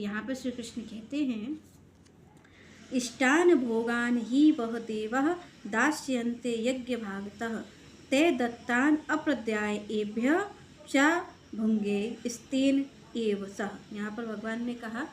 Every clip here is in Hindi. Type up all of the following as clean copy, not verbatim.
तो यहाँ पर श्री कृष्ण कहते हैं, इष्टान भोगान ही वह देवः दास्यन्ते यज्ञ भागतः ते दत्तान अप्रद्याय एभ्य च भुंगे स्तेन एव सह। यहाँ पर भगवान ने कहा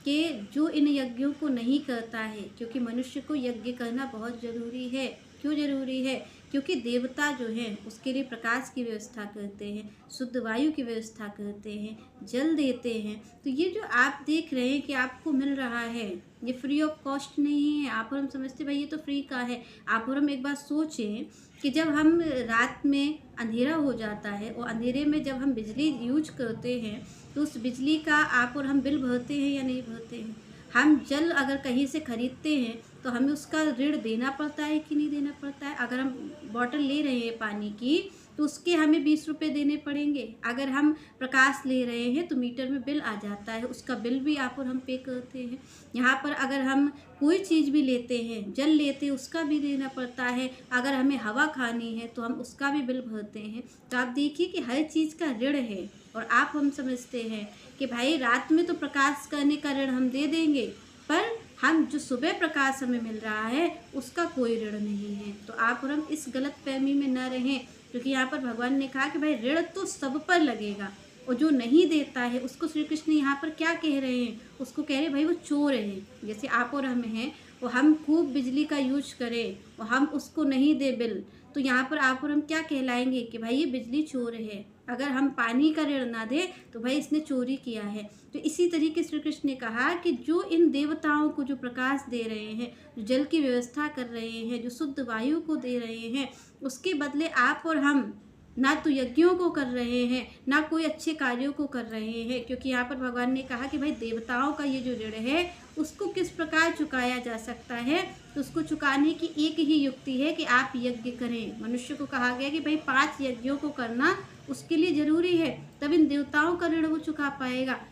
कि जो इन यज्ञों को नहीं करता है, क्योंकि मनुष्य को यज्ञ करना बहुत जरूरी है। क्यों जरूरी है? क्योंकि देवता जो हैं उसके लिए प्रकाश की व्यवस्था करते हैं, शुद्ध वायु की व्यवस्था करते हैं, जल देते हैं। तो ये जो आप देख रहे हैं कि आपको मिल रहा है, ये फ्री ऑफ कॉस्ट नहीं है। आप और हम समझते भाई ये तो फ्री का है। आप और हम एक बार सोचें कि जब हम रात में अंधेरा हो जाता है और अंधेरे में जब हम बिजली यूज करते हैं तो उस बिजली का आप और हम बिल भरते हैं या नहीं भरते हैं? हम जल अगर कहीं से खरीदते हैं तो हमें उसका ऋण देना पड़ता है कि नहीं देना पड़ता है? अगर हम बॉटल ले रहे हैं पानी की तो उसके हमें 20 रुपये देने पड़ेंगे। अगर हम प्रकाश ले रहे हैं तो मीटर में बिल आ जाता है, उसका बिल भी आप और हम पे करते हैं। यहाँ पर अगर हम कोई चीज़ भी लेते हैं, जल लेते हैं, उसका भी देना पड़ता है। अगर हमें हवा खानी है तो हम उसका भी बिल भरते हैं। तो आप देखिए कि हर चीज़ का ऋण है। और आप हम समझते हैं कि भाई रात में तो प्रकाश करने का ऋण हम दे देंगे, पर हम जो सुबह प्रकाश हमें मिल रहा है उसका कोई ऋण नहीं है। तो आप और हम इस गलत फहमी में न रहें, क्योंकि यहाँ पर भगवान ने कहा कि भाई ऋण तो सब पर लगेगा, और जो नहीं देता है उसको श्री कृष्ण यहाँ पर क्या कह रहे हैं? उसको कह रहे भाई वो चोर है। जैसे आप और हम हैं, वो हम खूब बिजली का यूज करें और हम उसको नहीं दे बिल, तो यहाँ पर आप और हम क्या कहलाएंगे कि भाई ये बिजली चोर है। अगर हम पानी का ऋण ना दे तो भाई इसने चोरी किया है। तो इसी तरीके श्री कृष्ण ने कहा कि जो इन देवताओं को जो प्रकाश दे रहे हैं, जो जल की व्यवस्था कर रहे हैं, जो शुद्ध वायु को दे रहे हैं, उसके बदले आप और हम ना तो यज्ञों को कर रहे हैं, ना कोई अच्छे कार्यों को कर रहे हैं। क्योंकि यहाँ पर भगवान ने कहा कि भाई देवताओं का ये जो ऋण है उसको किस प्रकार चुकाया जा सकता है? तो उसको चुकाने की एक ही युक्ति है कि आप यज्ञ करें। मनुष्य को कहा गया कि भाई 5 यज्ञों को करना उसके लिए ज़रूरी है, तब इन देवताओं का ऋण वो चुका पाएगा।